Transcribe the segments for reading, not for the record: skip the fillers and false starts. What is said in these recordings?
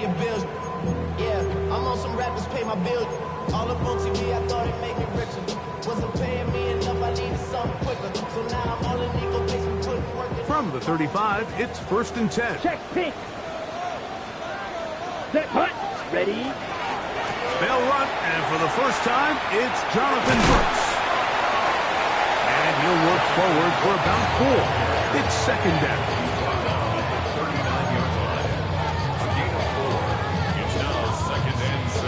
a bill. Yeah, I'm on some rappers pay my bill. All up on TV, I thought it made me richer. Wasn't paying me enough, I needed something quicker. So now I'm all in Nico, basement, putting work in. From the 35, it's 1st and 10. Check pitch. Set punt. Ready. They'll run, and for the first time, it's Jonathan Brooks. And he'll work forward for about 4. It's 2nd down. It's now 2nd and 6.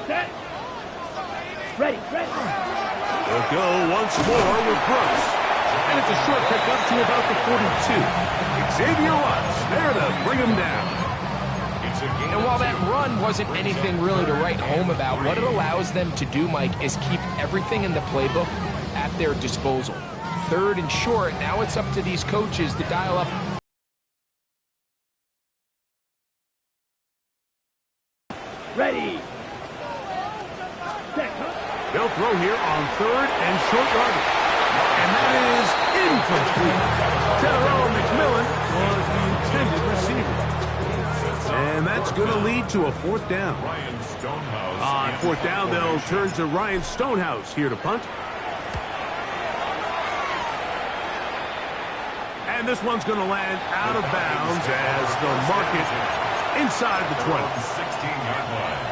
Set. Ready. They'll go once more with Brooks. And it's a short pickup to about the 42. Xavier Watts there to bring him down. And while that run wasn't anything really to write home about, what it allows them to do, Mike, is keep everything in the playbook at their disposal. 3rd and short, now it's up to these coaches to dial up. Ready. They'll throw here on 3rd and short yardage. And that is incomplete. Terrell McMillan was the intended receiver. And that's going to lead to a 4th down. On 4th down, they'll turn to Ryan Stonehouse here to punt. And this one's going to land out of bounds as they'll mark it inside the 20. 16-yard line.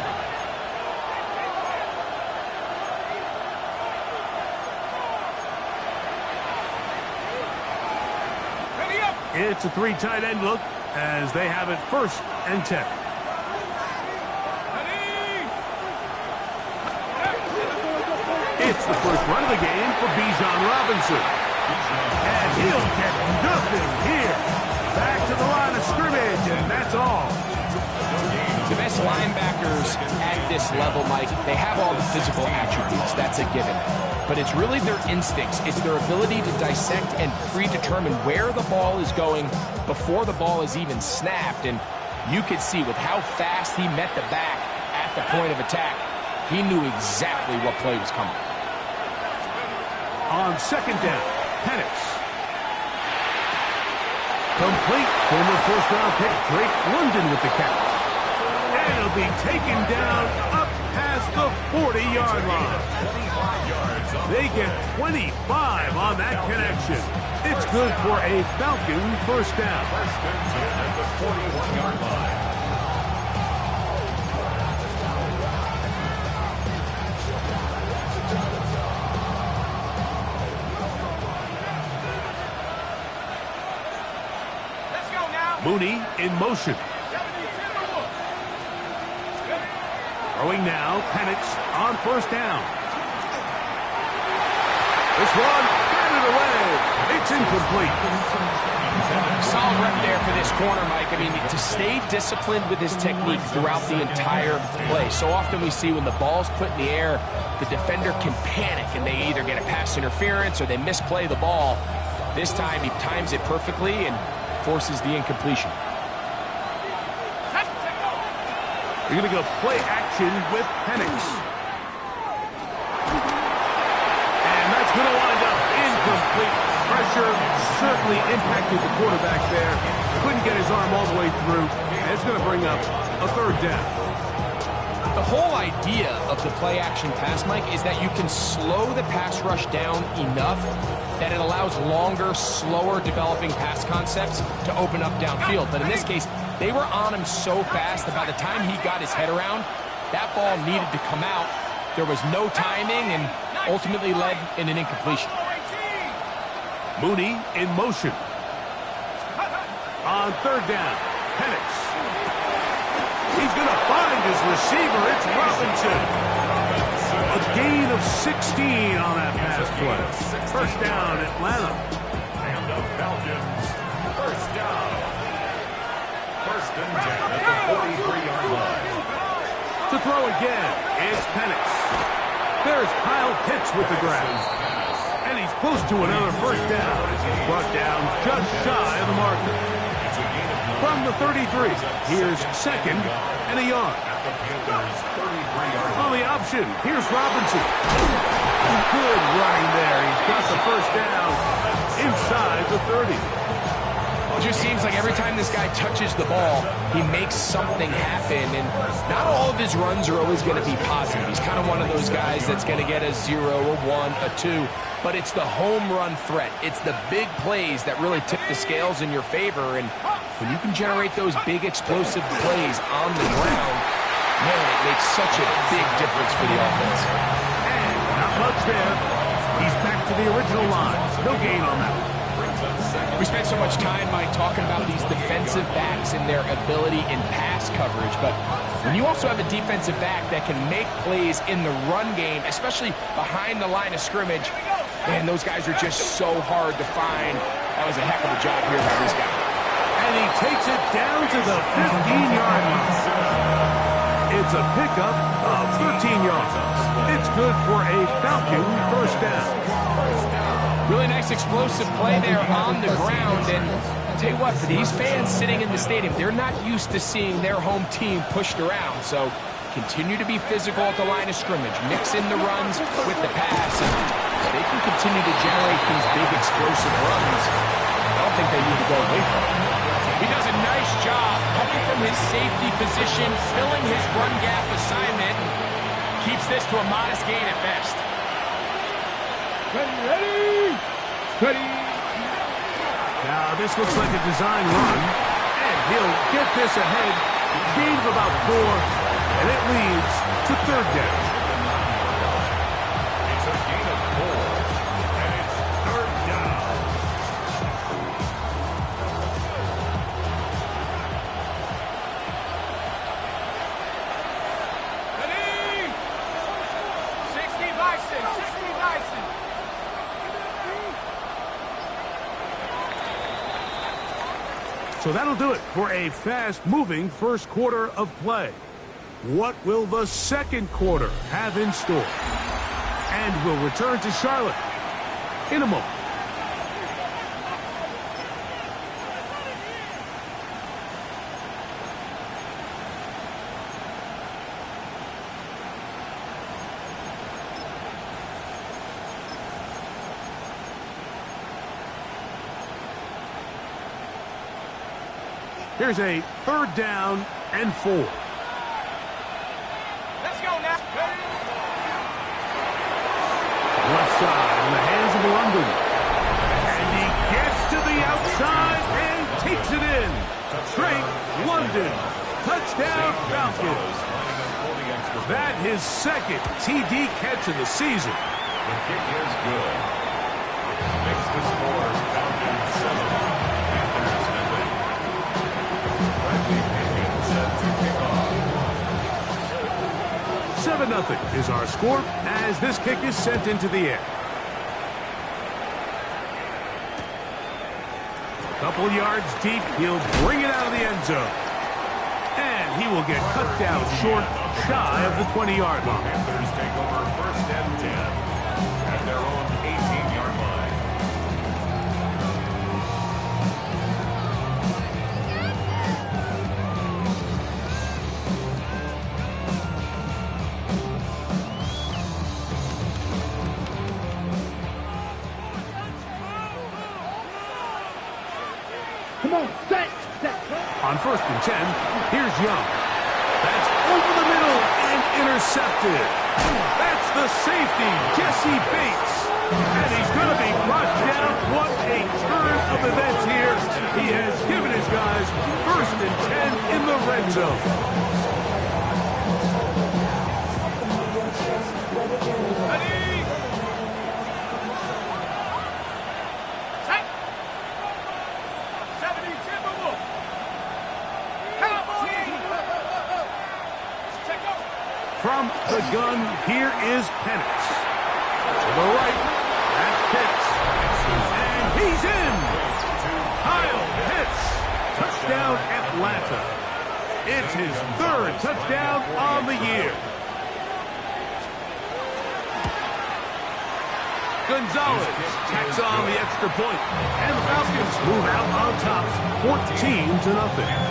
It's a 3 tight end look as they have it 1st and 10. It's the first run of the game for Bijan Robinson. And he'll get nothing here. Back to the line of scrimmage, and that's all. The best linebackers at this level, Mike, they have all the physical attributes. That's a given. But it's really their instincts. It's their ability to dissect and predetermine where the ball is going before the ball is even snapped. And you could see with how fast he met the back at the point of attack, he knew exactly what play was coming. On 2nd down, Penix. Complete. Former 1st-round pick Drake London with the catch. And it'll be taken down up past the 40-yard line. They get 25 on that connection. It's good for a Falcon 1st down. 1st and 10 at the 41-yard line. Let's go now. Mooney in motion. Throwing now, Penix on 1st down. This one, batted away. It's incomplete. Solid rep there for this corner, Mike. I mean, to stay disciplined with his technique throughout the entire play. So often we see when the ball's put in the air, the defender can panic and they either get a pass interference or they misplay the ball. This time he times it perfectly and forces the incompletion. You're going to go play action with Penix. And that's going to wind up incomplete. Pressure certainly impacted the quarterback there. Couldn't get his arm all the way through. And it's going to bring up a 3rd down. The whole idea of the play action pass, Mike, is that you can slow the pass rush down enough that it allows longer, slower developing pass concepts to open up downfield. But in this case, they were on him so fast that by the time he got his head around, that ball needed to come out. There was no timing and ultimately led in an incompletion. Mooney in motion. On 3rd down, Penix. He's going to find his receiver. It's Robinson. A gain of 16 on that pass play. 1st down, Atlanta. And the Falcons, 1st down. 1st and 10 at the 43-yard line. To throw again, it's Penix. There's Kyle Pitts with the grab. And he's close to another 1st down as he's brought down just shy of the marker. From the 33, here's 2nd and a yard. At the Panthers' 33-yard line. On the option, here's Robinson. Good running there. He's got the first down inside the 30. It just seems like every time this guy touches the ball, he makes something happen, and not all of his runs are always going to be positive. He's kind of one of those guys that's going to get a 0, a 1, a 2, but it's the home run threat. It's the big plays that really tip the scales in your favor, and when you can generate those big explosive plays on the ground, man, it makes such a big difference for the offense. And not much there. He's back to the original line. No gain on that one. We spent so much time, Mike, talking about these defensive backs and their ability in pass coverage, but when you also have a defensive back that can make plays in the run game, especially behind the line of scrimmage, man, those guys are just so hard to find. That was a heck of a job here by this guy. And he takes it down to the 15-yard line. It's a pickup of 13 yards. It's good for a Falcon first down. Really nice explosive play there on the ground, and I'll tell you what, for these fans sitting in the stadium, they're not used to seeing their home team pushed around, so continue to be physical at the line of scrimmage, mix in the runs with the pass, and they can continue to generate these big explosive runs. I don't think they need to go away from it. He does a nice job coming from his safety position, filling his run gap assignment, keeps this to a modest gain at best. Ready! Ready! Now, this looks like a design run, and he'll get this ahead. Gain of about 4, and it leads to third down. It's a gain of 4, and it's third down. Ready! 60 Bison, 60 Bison. So that'll do it for a fast-moving first quarter of play. What will the second quarter have in store? And we'll return to Charlotte in a moment. Here's a third down and 4. Let's go now. Left side in the hands of London. And he gets to the outside and takes it in. Drake London. Touchdown Falcons. That his second TD catch of the season. The kick is good. Makes the score Falcons 7. Panthers nothing. Bradley Pickens set to kick off. 7-0 is our score as this kick is sent into the air. A couple yards deep, he'll bring it out of the end zone. And he will get cut down short, shy of the 20-yard line. Panthers take over first and 10 at their own 18-yard line. Come on, set! On first and 10, here's Young. That's over the middle and intercepted. That's the safety, Jesse Bates. And he's going to be brought down. What a turn of events here. He has given his guys first and 10 in the red zone. Ready! Set! 70, Timberwolf! From the gun, here is Penix. To the right, that's Pitts. And he's in! Kyle Pitts! Touchdown Atlanta. It's his third touchdown on the year. Gonzalez tacks on the extra point, and the Falcons move out on top, 14-0.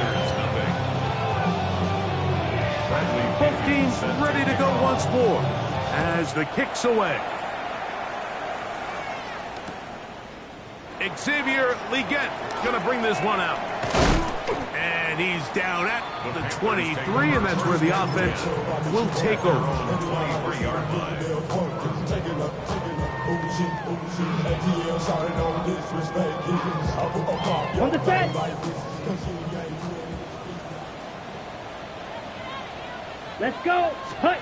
Both teams ready to go once more as the kick's away. Xavier Leggett going to bring this one out. And he's down at the 23, and that's where the offense will take over. On the set. Let's go. Hut.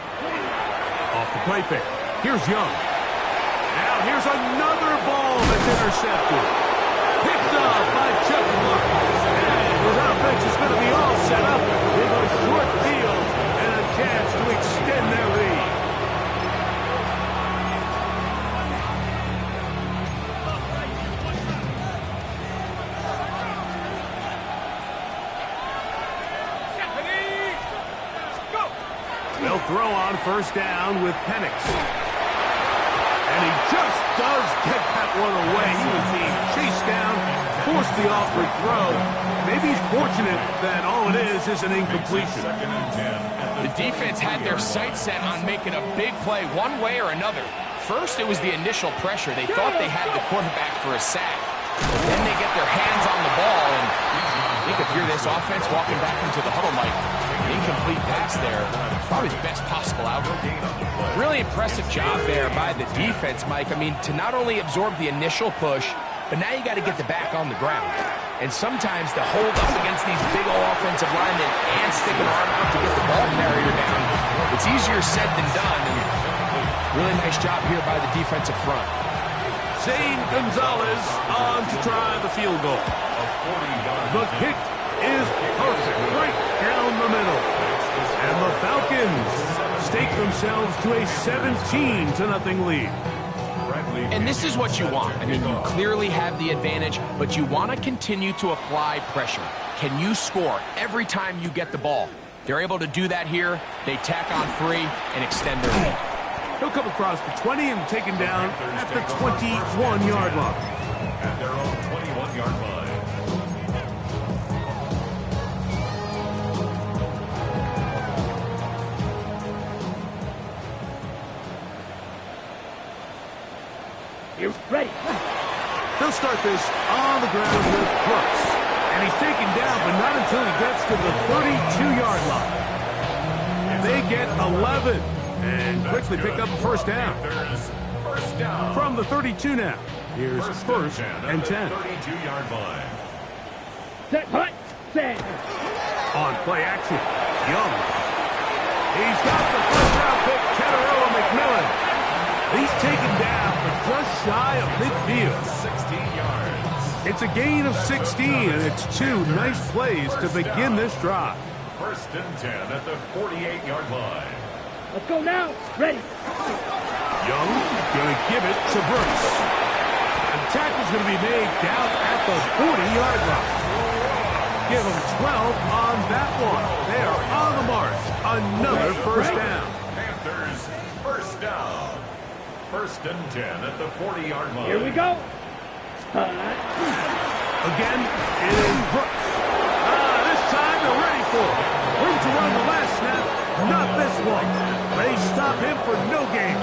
Off the play fake. Here's Young. Now here's another ball that's intercepted. Picked up by Chuck Martin. His offense is going to be all set up with a short field and a chance to extend their lead. They'll throw on first down with Penix. And he just does get that one away. He was being chased down, forced the awkward throw. Maybe he's fortunate that all it is an incompletion. The defense had their sights set on making a big play one way or another. First, it was the initial pressure. They thought they had the quarterback for a sack. Then they get their hands on the ball, and you could hear this offense walking back into the huddle, Mike. Incomplete pass there. Probably the best possible outcome. Really impressive job there by the defense, Mike. I mean, to not only absorb the initial push, but now you got to get the back on the ground. And sometimes to hold up against these big old offensive linemen and stick an arm out to get the ball carrier down, it's easier said than done. And really nice job here by the defensive front. Zane Gonzalez on to try the field goal. The kick is perfect, right down the middle. And the Falcons stake themselves to a 17-0 lead. And this is what you want. I mean, you clearly have the advantage, but you want to continue to apply pressure. Can you score every time you get the ball? They're able to do that here. They tack on 3 and extend their lead. He'll come across the 20 and taken down at the 21-yard line. At their own 21-yard line. You're ready. He'll start this on the ground with Brooks. And he's taken down, but not until he gets to the 32-yard line. They get 11 and quickly pick up a first down. From the 32 now. Here's first and 10. 32-yard line. Set, hut, set. On play action, Young. He's got the first-round pick, Teteroa McMillan. He's taken down, but just shy of midfield. 16 yards. It's a gain of 16, and it's 2 nice plays to begin this drive. First and 10 at the 48-yard line. Let's go now. Ready. Young going to give it to Brooks. And tackle's going to be made down at the 40-yard line. Give them 12 on that one. They are on the march. Another first down. Panthers first down. First and 10 at the 40-yard line. Here we go. Again, it is Brooks. This time they're ready for it. Room to run the last snap. Not this one. They stop him for no gain.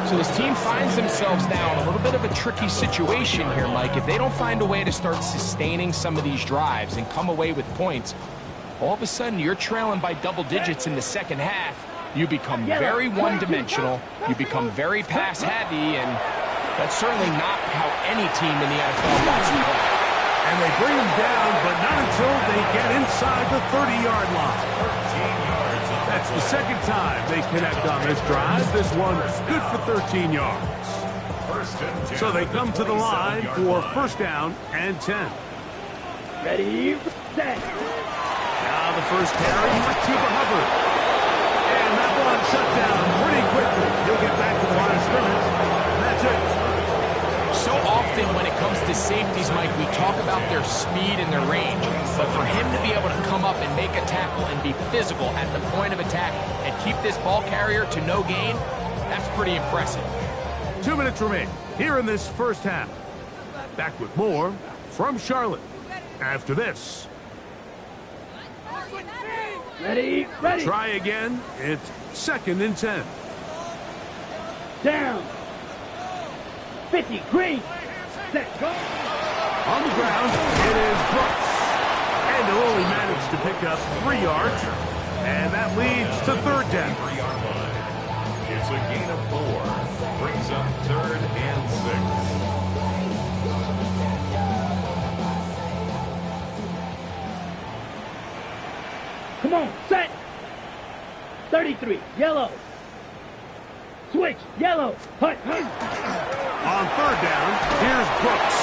So this team finds themselves now in a little bit of a tricky situation here, Mike. If they don't find a way to start sustaining some of these drives and come away with points, all of a sudden you're trailing by double digits in the second half. You become very one-dimensional. You become very pass-heavy, and that's certainly not how any team in the NFL wants to play. And they bring him down, but not until they get inside the 30-yard line. 13 yards. That's the second time they connect on this drive. This one good for 13 yards. First and 10. So they come to the line for first down and 10. Ready, set. Now the first carry for Chuba Hubbard. And that one shut down pretty quickly. He'll get back to the line of scrimmage. And that's it. So often when it comes to safeties, Mike, we talk about their speed and their range. But for him to be able to come up and make a tackle and be physical at the point of attack and keep this ball carrier to no gain, that's pretty impressive. 2 minutes remain here in this first half. Back with more from Charlotte after this. Ready, ready. Try again. It's 2nd and 10. Down. 50, green. Set, go. On the ground, it is Brooks. And he'll only manage to pick up 3 yards. And that leads to 3rd down. 3-yard line. It's a gain of 4. Brings up 3rd and 6. Come on, set. 33, yellow. Switch, yellow. Hut, hut. On 3rd down, here's Brooks.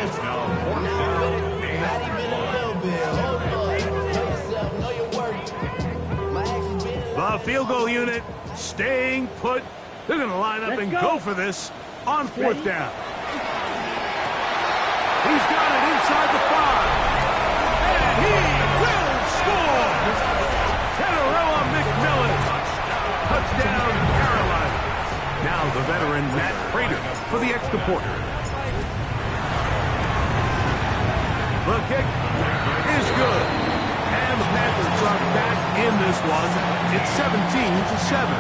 It's now 4th down and The field goal unit staying put. They're going to line up and go for this on 4th down. He's got it inside the 5. And he will score! Tenorella McMillan. Touchdown, Carolina. Now the veteran Matt Prater for the extra point. The kick is good. And the Panthers are back in this one. It's 17-7.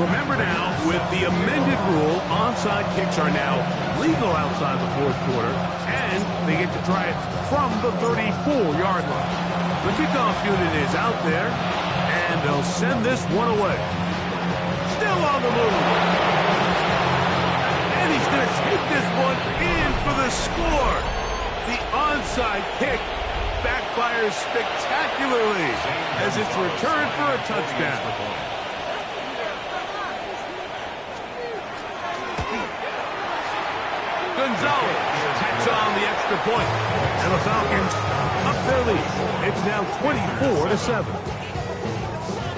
Remember now, with the amended rule, onside kicks are now legal outside the 4th quarter, and they get to try it from the 34-yard line. The kickoff unit is out there, and they'll send this one away. Still on the move. And he's going to take this one in for the score. The onside kick backfires spectacularly as it's returned for a touchdown. Gonzalez tacks on the extra point, and the Falcons up their lead. It's now 24-7.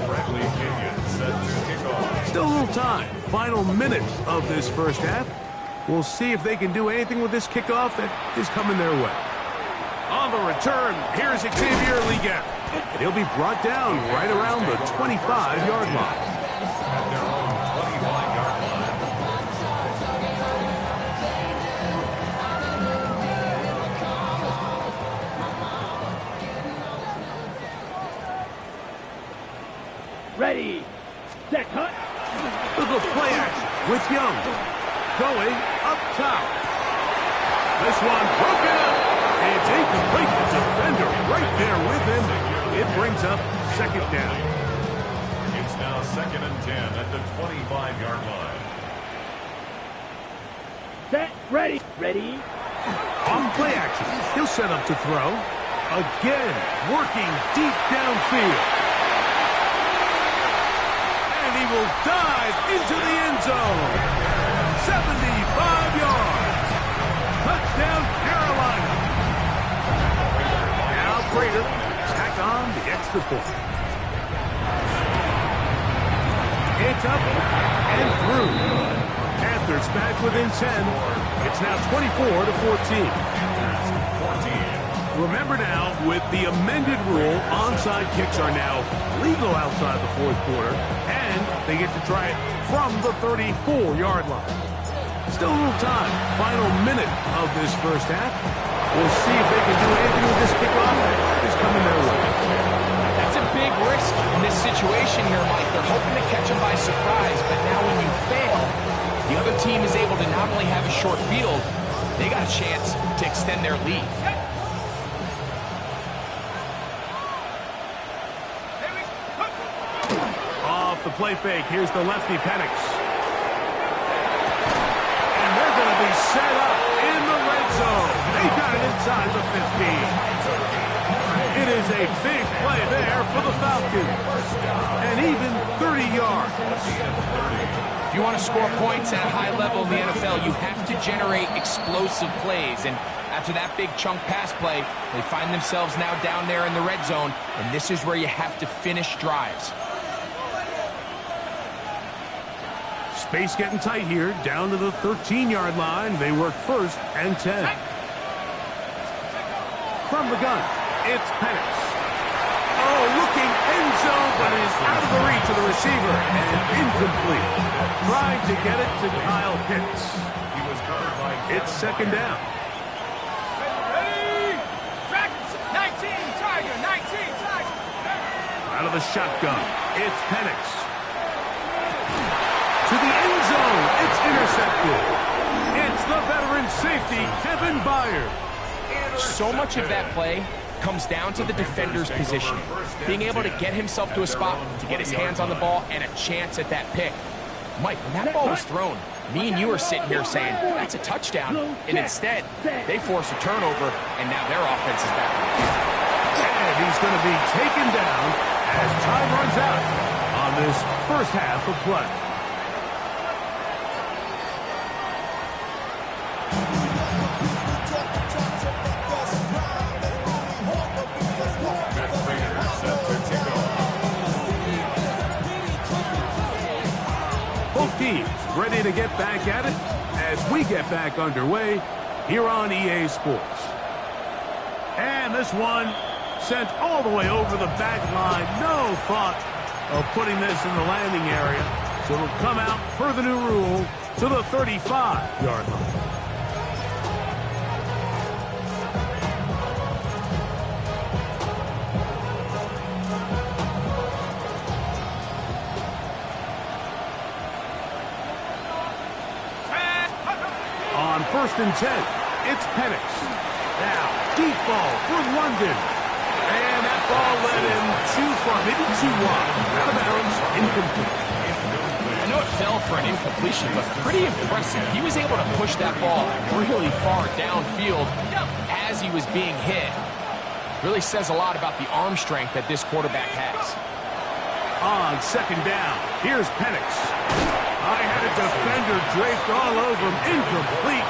Bradley Kenyon set to kick off. Still a little time. Final minute of this first half. We'll see if they can do anything with this kickoff that is coming their way. On the return, here's Xavier Liga. And he'll be brought down right around the 25-yard line. At their own 25-yard line. Ready, set, hut. Look at play action with Young. Going up top. This one broken up. It's incomplete. The defender right there with him. It brings up 2nd down. It's now 2nd and 10 at the 25-yard line. Set, ready, ready. On play action, he'll set up to throw. Again, working deep downfield. And he will dive into the end zone. 75 yards. Touchdown, Carolina. Now Prater tack on the extra point. It's up and through. Panthers back within 10. It's now 24-14. Remember now, with the amended rule, onside kicks are now legal outside the 4th quarter, and they get to try it from the 34-yard line. Still a little time. Final minute of this first half. We'll see if they can do anything with this kickoff that is coming their way. That's a big risk in this situation here, Mike. They're hoping to catch them by surprise, but now when you fail, the other team is able to not only have a short field, they got a chance to extend their lead. Off the play fake, here's the lefty Penix. And they're going to be set up in the red zone. They got it inside the 15. It is a big play there for the Falcons. And even 30 yards. If you want to score points at a high level in the NFL, you have to generate explosive plays. And after that big chunk pass play, they find themselves now down there in the red zone. And this is where you have to finish drives. Space getting tight here, down to the 13-yard line. They work 1st and 10. From the gun, it's Penix. Oh, looking end zone, but it is out of the reach of the receiver and incomplete. Trying to get it to Kyle Pitts. He was covered by It's second down. Ready? Dragons, 19, Tiger, 19, Tiger. Out of the shotgun, it's Penix. To the end zone, it's intercepted. It's the veteran safety, Kevin Byard. So much of that play comes down to the defender's position. Being able to get himself to a spot, to get his hands on the ball, and a chance at that pick. Mike, when that ball was thrown, me and you are sitting here saying, that's a touchdown. And instead, they force a turnover, and now their offense is back. And he's going to be taken down as time runs out on this first half of play. Both teams ready to get back at it as we get back underway here on EA Sports. And this one sent all the way over the back line. No thought of putting this in the landing area. So it'll come out per the new rule to the 35-yard line. On 1st and 10, it's Penix. Now, deep ball for London. And that ball led him too far, maybe too wide. Out of bounds, incomplete. I know it fell for an incompletion, but pretty impressive. He was able to push that ball really far downfield as he was being hit. Really says a lot about the arm strength that this quarterback has. On 2nd down, here's Penix. I had a defender draped all over him. Incomplete.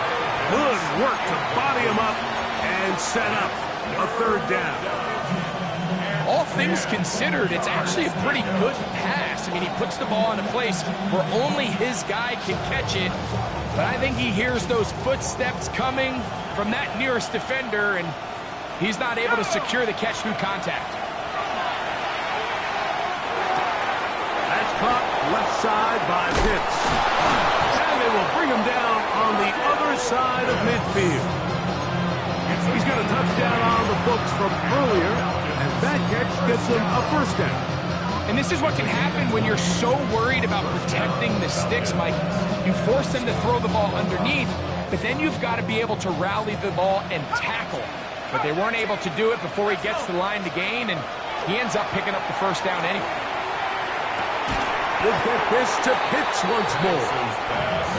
Good work to body him up and set up a 3rd down. All things considered, it's actually a pretty good pass. I mean, he puts the ball in a place where only his guy can catch it. But I think he hears those footsteps coming from that nearest defender, and he's not able to secure the catch through contact. That's caught left side by Pitts. And they will bring him down on the other side of midfield. He's got a touchdown on the books from earlier, and that catch gets him a 1st down. And this is what can happen when you're so worried about protecting the sticks, Mike. You force them to throw the ball underneath, but then you've got to be able to rally the ball and tackle. But they weren't able to do it before he gets the line to gain, and he ends up picking up the 1st down anyway. We'll get this to Pitts once more.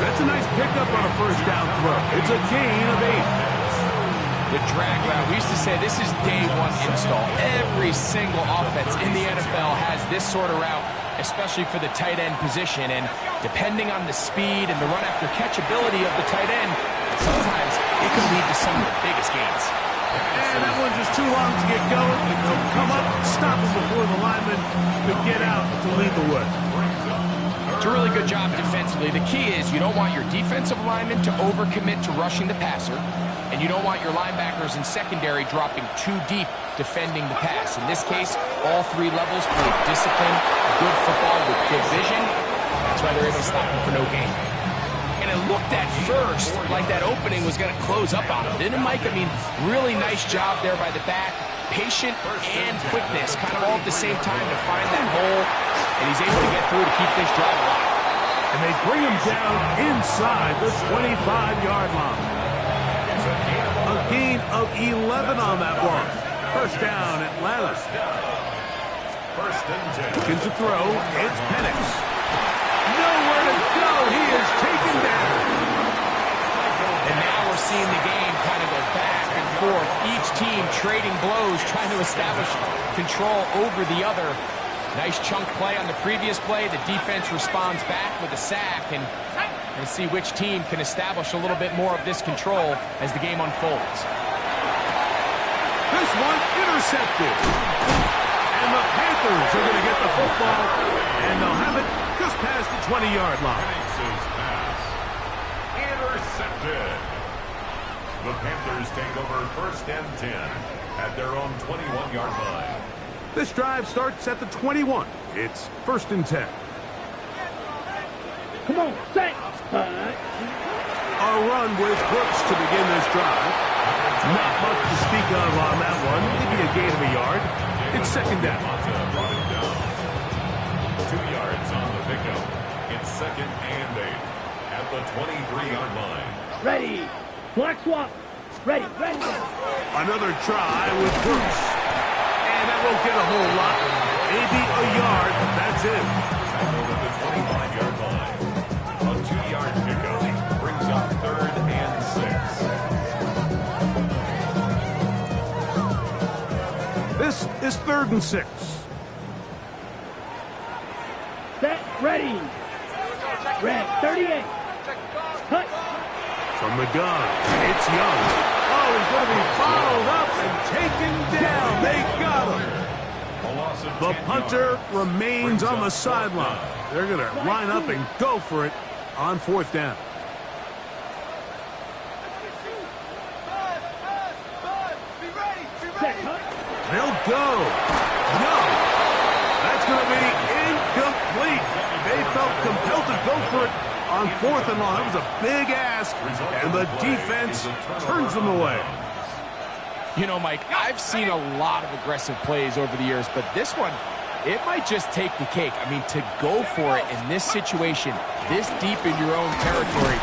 That's a nice pickup on a 1st down throw. It's a gain of 8. The drag route, we used to say this is day one install. Every single offense in the NFL has this sort of route, especially for the tight end position. And depending on the speed and the run after catch ability of the tight end, sometimes it can lead to some of the biggest gains. And that one's just too long to get going. He'll come up, stop him before the lineman could get out to lead the way. It's a really good job defensively. The key is you don't want your defensive lineman to overcommit to rushing the passer, and you don't want your linebackers in secondary dropping too deep defending the pass. In this case, all 3 levels play disciplined, good football with good vision. That's why they're able to stop him for no gain. And it looked at first like that opening was going to close up on him, didn't it, Mike? I mean, really nice job there by the back. Patient and quickness, kind of all at the same time to find that hole, and he's able to get through to keep this drive alive. And they bring him down inside the 25-yard line. A gain of 11 on that one. 1st down, Atlanta. 1st and 10. Looking to throw, it's Penix. Nowhere to go, he is taken down. And now we're seeing the game kind of go back and forth. Each team trading blows, trying to establish control over the other. Nice chunk play on the previous play. The defense responds back with a sack, and we'll see which team can establish a little bit more of this control as the game unfolds. This one intercepted. And the Panthers are going to get the football, and they'll have it just past the 20-yard line. Penix's pass intercepted. The Panthers take over 1st and 10 at their own 21-yard line. This drive starts at the 21. It's 1st and 10. Come on, set. A run with Brooks to begin this drive. Not much to speak of on that one. Maybe a gain of a yard. It's 2nd down. 2 yards on the pickup. It's 2nd and 8 at the 23-yard line. Ready. Block swap. Ready. Another try with Brooks. And that won't get a whole lot. Maybe a yard. That's it. Tackled at the 25-yard line. A 2-yard pickup brings up 3rd and 6. This is 3rd and 6. Set. Ready. Red. 38. Cut. From the gun, it's Young. Oh, he's going to be followed up and taken down. They got him. The punter remains on the sideline. They're going to line up and go for it on 4th down. They'll go. No. That's going to be incomplete. They felt compelled to go for it on 4th and long. That was a big ask, and the defense turns them away. You know, Mike, I've seen a lot of aggressive plays over the years, but this one, it might just take the cake. I mean, to go for it in this situation, this deep in your own territory,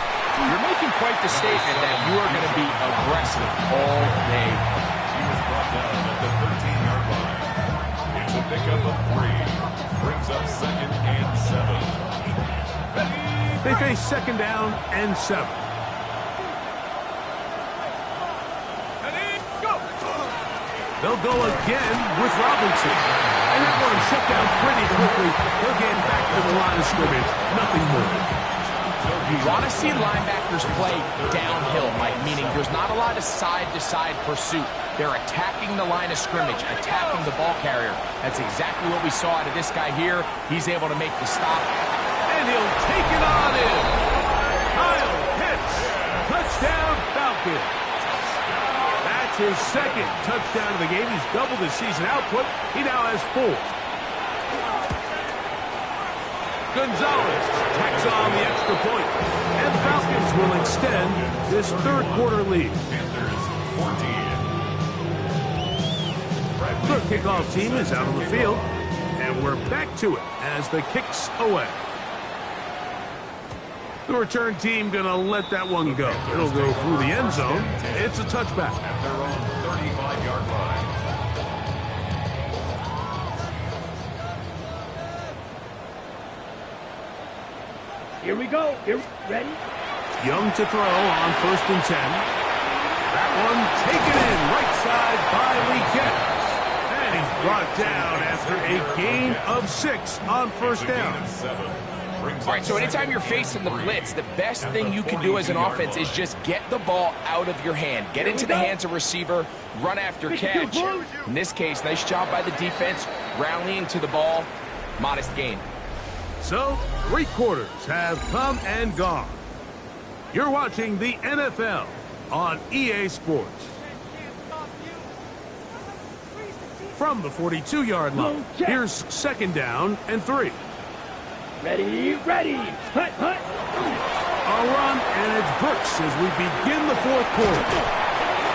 you're making quite the statement that you are going to be aggressive all day. He was brought down at the 13-yard line. It's a pickup of 3. Brings up 2nd and 7. They face 2nd down and 7. They'll go again with Robinson. And that one shut down pretty quickly. They'll get back to the line of scrimmage. Nothing more. You want to see linebackers play downhill, Mike, meaning there's not a lot of side-to-side pursuit. They're attacking the line of scrimmage, attacking the ball carrier. That's exactly what we saw out of this guy here. He's able to make the stop. And he'll take it on in. Kyle Pitts. Touchdown Falcons. That's his 2nd touchdown of the game. He's doubled his season output. He now has 4. Gonzalez tacks on the extra point. And the Falcons will extend this 3rd quarter lead. Panthers 14. The kickoff team is out on the field. And we're back to it as the kick's away. The return team going to let that one go. It'll go through the end zone. It's a touchback. At their own 35-yard line. Here we go. Ready. Young to throw on 1st and 10. That one taken in right side by Lee Getz. And he's brought down after a gain of 6 on 1st down. All right, so anytime you're facing the blitz, the best thing you can do as an offense is just get the ball out of your hand. Get into the hands of receiver, run after catch. In this case, nice job by the defense, rallying to the ball. Modest gain. So, 3 quarters have come and gone. You're watching the NFL on EA Sports. From the 42-yard line, here's 2nd down and 3. Ready. Hut. A run, and it's Brooks as we begin the 4th quarter.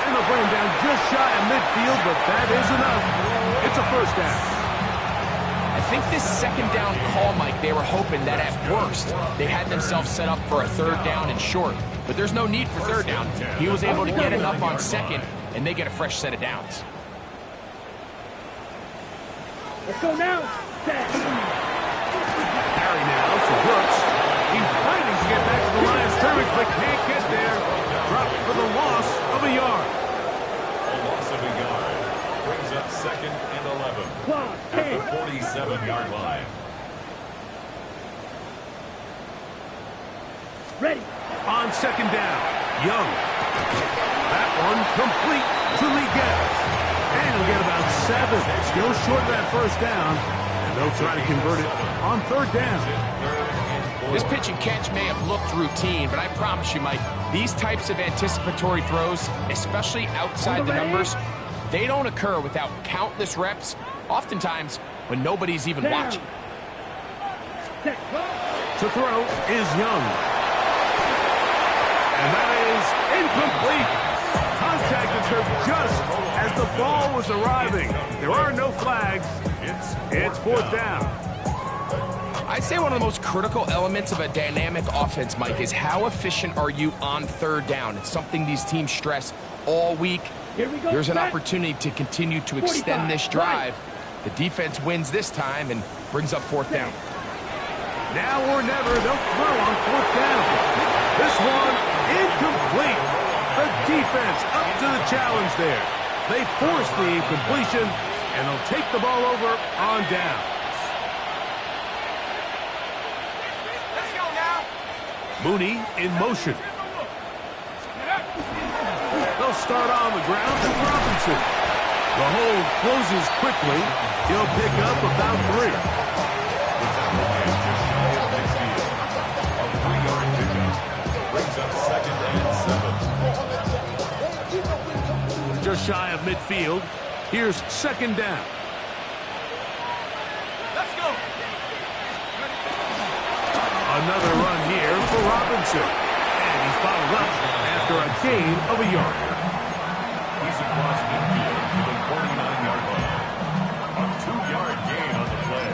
And they'll bring him down just shy of midfield, but that is enough. It's a 1st down. I think this 2nd down call, Mike, they were hoping that at worst they had themselves set up for a 3rd down and short. But there's no need for 3rd down. He was able to get enough on 2nd, and they get a fresh set of downs. Let's go now. Set. Carry now for Brooks. He's fighting to get back to the line of scrimmage, but can't get there. Dropped for the loss of a yard. A loss of a yard. Brings up 2nd and 11. At the 47-yard line. Ready. On 2nd down, Young. That one complete to Lee Getz. And he'll get about 7. Still short of that 1st down. And they'll try to convert it on 3rd down. This pitch and catch may have looked routine, but I promise you, Mike, these types of anticipatory throws, especially outside the numbers, they don't occur without countless reps oftentimes when nobody's even watching. Set. Go. To throw is Young. And that is incomplete. Contact occurred just as the ball was arriving. There are no flags. It's fourth down. I'd say one of the most critical elements of a dynamic offense, Mike, is how efficient are you on third down. It's something these teams stress all week. Here we go. There's an Set. opportunity to continue to extend 45, this drive. The defense wins this time and brings up fourth down. Now or never, they'll throw on fourth down. This one, incomplete. The defense up to the challenge there. They force the incompletion, and they'll take the ball over on down. Let's go now. Mooney in motion. They'll start on the ground with Robinson. The hold closes quickly. He'll pick up about 3. Just shy of midfield. Here's second down. Let's go. Another run here for Robinson. And he's bottled up after a gain of a yard. He's across midfield to the 49-yard line. A 2-yard gain on the play.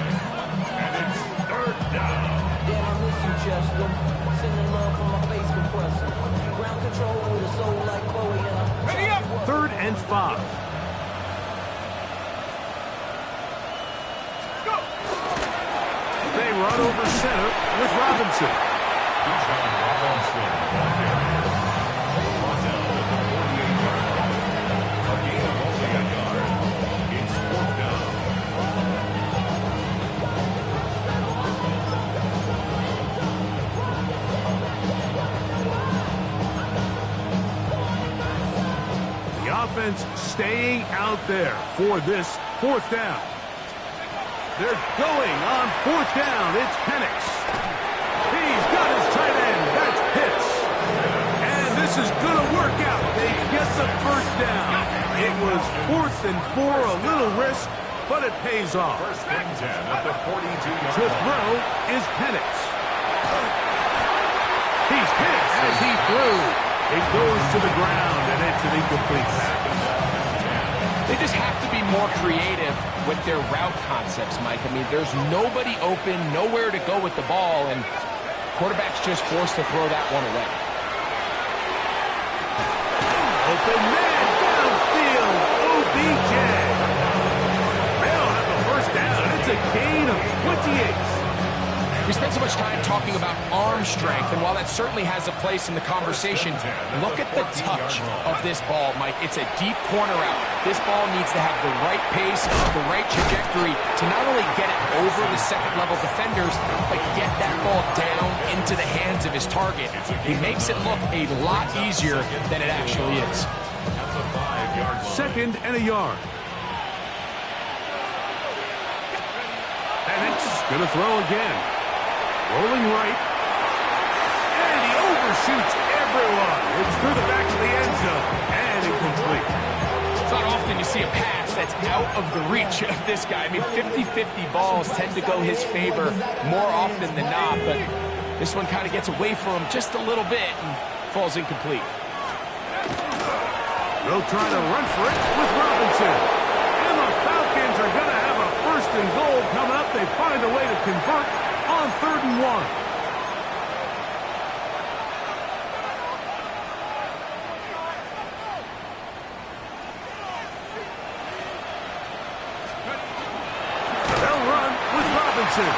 And it's third down. Damn, I miss you, Chester. Sending love from my face compressor. Ground control with a soul like Chloe and I'm... Ready up. 3rd and 5. Go. They run over center with Robinson. John Robinson ball carrier. Brought down at the 48-yard line. A gain of only a yard. It's fourth down. The offense staying out there for this fourth down. They're going on fourth down. It's Penix. He's got his tight end. That's Pitts. And this is going to work out. They get the first down. It was 4th and 4, a little risk, but it pays off. First and 10 at the 42-yard To line. throw is Penix. He's hit as he threw. It goes to the ground, and it's an incomplete pass. They just have to be more creative with their route concepts, Mike. I mean, there's nobody open, nowhere to go with the ball, and quarterback's just forced to throw that one away. Open man downfield. OBJ. They'll have the first down. It's a gain of 28. We spent so much time talking about arm strength, and while that certainly has a place in the conversation, look at the touch of this ball, Mike. It's a deep corner out. This ball needs to have the right pace, the right trajectory to not only get it over the second-level defenders, but get that ball down into the hands of his target. He makes it look a lot easier than it actually is. At the 5-yard line. 2nd and a yard. And it's going to throw again. Rolling right. And he overshoots everyone. It's through the back of the end zone. And incomplete. It's not often you see a pass that's out of the reach of this guy. I mean, 50-50 balls tend to go his favor more often than not, but this one kind of gets away from him just a little bit and falls incomplete. They'll try to run for it with Robinson. And the Falcons are going to have a 1st and goal coming up. They find a way to convert on 3rd and 1. They'll run with Robinson.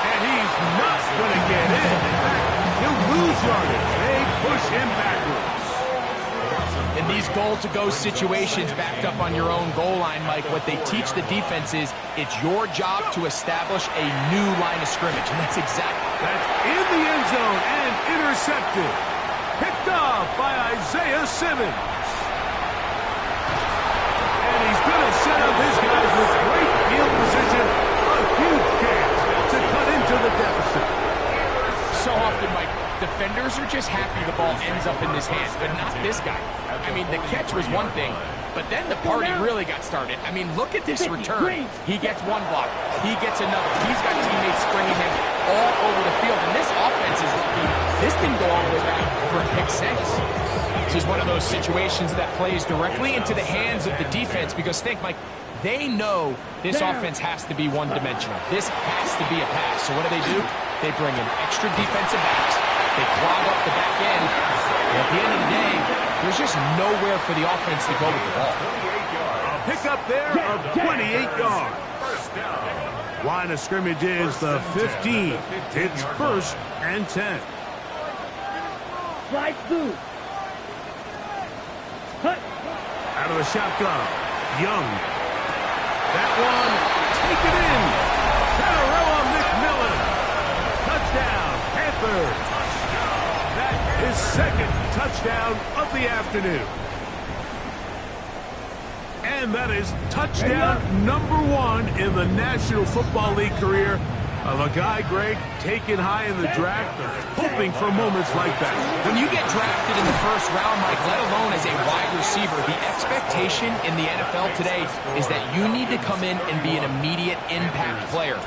And he's not going to get in. In fact, he'll lose yardage. They push him backwards. In these goal-to-go situations backed up on your own goal line, Mike, what they teach the defense is it's your job to establish a new line of scrimmage, and that's exactly... That's in the end zone and intercepted. Picked off by Isaiah Simmons. And he's going to set up his guys with great field position. A huge chance to cut into the deficit. So often, Mike, defenders are just happy the ball ends up in his hands, but not this guy. I mean, the catch was one thing, But then the party really got started. I mean, look at this return. He gets one block. He gets another. He's got teammates springing him all over the field. And this offense is lucky. This didn't go all the way back for a pick six. This is one of those situations that plays directly into the hands of the defense because think, Mike, they know this offense has to be one-dimensional. This has to be a pass. So what do? They bring in extra defensive backs. They clog up the back end. And at the end of the day, there's just nowhere for the offense to go with the ball. A pickup there of 28 yards. Line of scrimmage is the 15. It's 1st and 10. Slide through. Cut. Out of the shotgun. Young. That one, taken in. Terrell McMillan. Touchdown, Panthers. That is 2nd touchdown of the afternoon. And that is touchdown number 1 in the National Football League career of a guy, Greg, taken high in the draft, hoping for moments like that. When you get drafted in the 1st round, Mike, let alone as a wide receiver, the expectation in the NFL today is that you need to come in and be an immediate impact player.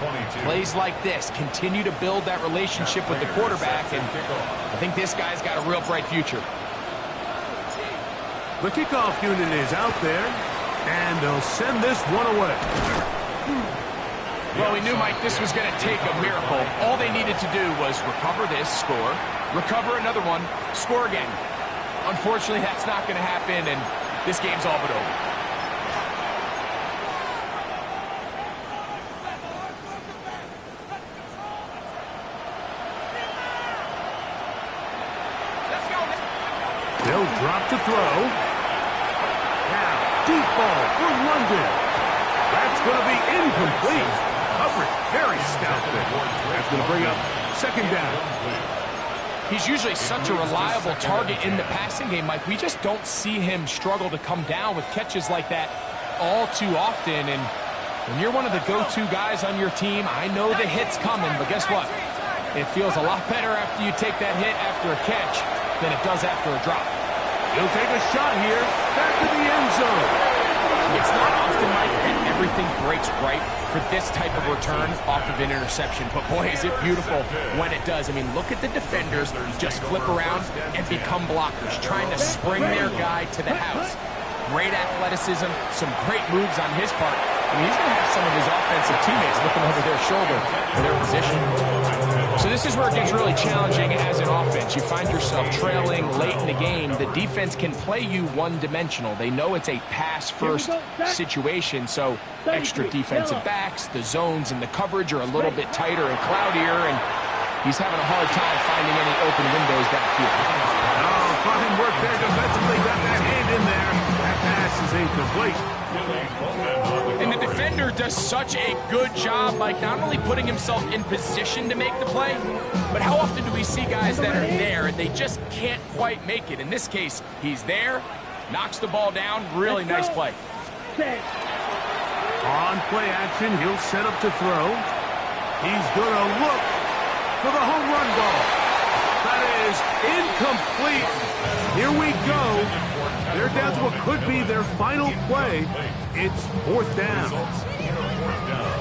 Plays like this continue to build that relationship with the quarterback, and I think this guy's got a real bright future. The kickoff unit is out there, and they'll send this one away. Well, we knew, Mike, this was going to take a miracle. All they needed to do was recover this, score, recover another one, score again. Unfortunately, that's not going to happen, and this game's all but over. They'll drop to throw. Now, deep ball for London. That's going to be incomplete. Coverage very stout there. That's going to bring up 2nd down. He's usually such a reliable target in the passing game, Mike. We just don't see him struggle to come down with catches like that all too often. And when you're one of the go-to guys on your team, I know the hit's coming, but guess what? It feels a lot better after you take that hit after a catch than it does after a drop. He'll take a shot here, back to the end zone. It's not often, Mike, that everything breaks right for this type of return off of an interception. But, boy, is it beautiful when it does. I mean, look at the defenders just flip around and become blockers, trying to spring their guy to the house. Great athleticism, some great moves on his part. I mean, he's going to have some of his offensive teammates looking over their shoulder for their position. So this is where it gets really challenging as an offense. You find yourself trailing late in the game. The defense can play you one-dimensional. They know it's a pass-first situation, so extra defensive backs, the zones and the coverage are a little bit tighter and cloudier, and he's having a hard time finding any open windows downfield. Oh, fine work there defensively. Got that hand in there. That pass is incomplete. And the defender does such a good job, like not only putting himself in position to make the play, but how often do we see guys that are there and they just can't quite make it? In this case, he's there, knocks the ball down, really nice play. On play action, he'll set up to throw. He's going to look for the home run ball. That is incomplete. Here we go. They're down to what could be their final play. It's 4th down.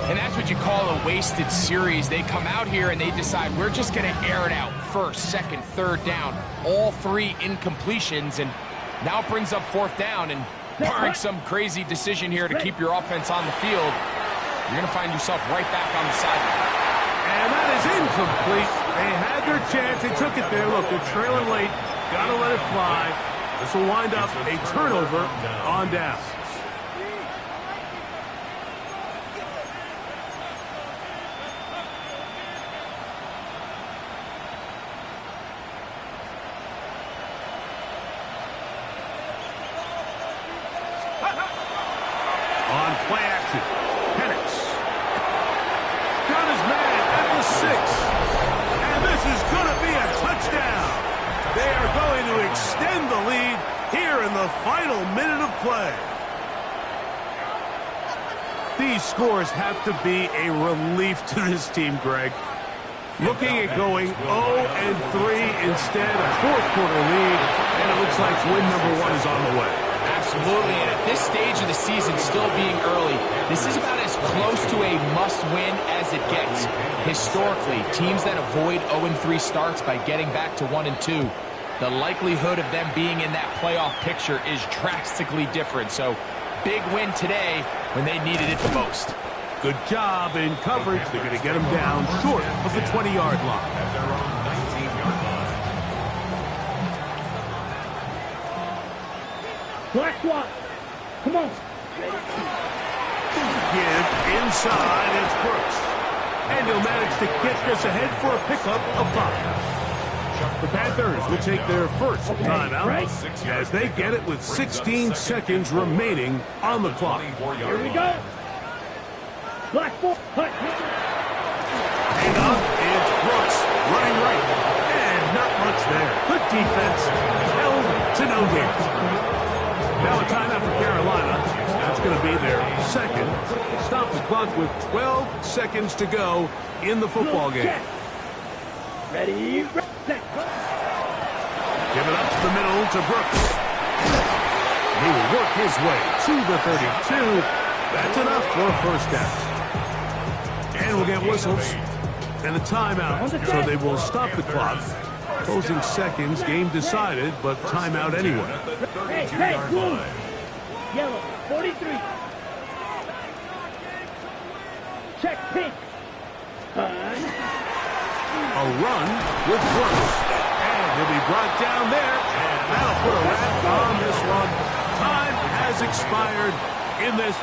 And that's what you call a wasted series. They come out here and they decide we're just going to air it out. 1st, 2nd, 3rd down. All 3 incompletions. And now it brings up 4th down. And barring some crazy decision here to keep your offense on the field, you're going to find yourself right back on the sideline. And that is incomplete. They had their chance. They took it there. Look, they're trailing late. Got to let it fly. This will wind up a turnover on down. On play action, Penix. Got his man at the 6. And this is going to be a touchdown. They are going to extend the lead here in the final minute of play. These scores have to be a relief to this team, Greg. Looking at going 0-3 instead of 4th quarter lead, and it looks like win number 1 is on the way. Absolutely, and at this stage of the season, still being early, this is about as close to a must-win as it gets. Historically, teams that avoid 0-3 starts by getting back to 1-2, the likelihood of them being in that playoff picture is drastically different. So, big win today when they needed it the most. Good job in coverage. They're going to get them down short of the 20-yard line. At their own 19-yard line. Black one. Come on. Give inside, it's Brooks. And he'll manage to get this ahead for a pickup of 5. The Panthers will take their first timeout as they get it with 16 seconds remaining on the clock. Here we go. Black ball. Hang on, it's Brooks running right. And not much there. Good defense. Held to no gain. Now a timeout for Carolina. That's going to be their second. Stop the clock with 12 seconds to go in the football game. Ready, set, go. Give it up to the middle to Brooks. He will work his way to the 32. That's enough for a first down. And we'll get whistles and a timeout. So they will stop the clock. Closing seconds, game decided, but timeout anyway. Hey, blue. Yellow, 43. Check pink. A run with Brooks. And he'll be brought down there. And that'll put a wrap on this one. Time has expired in this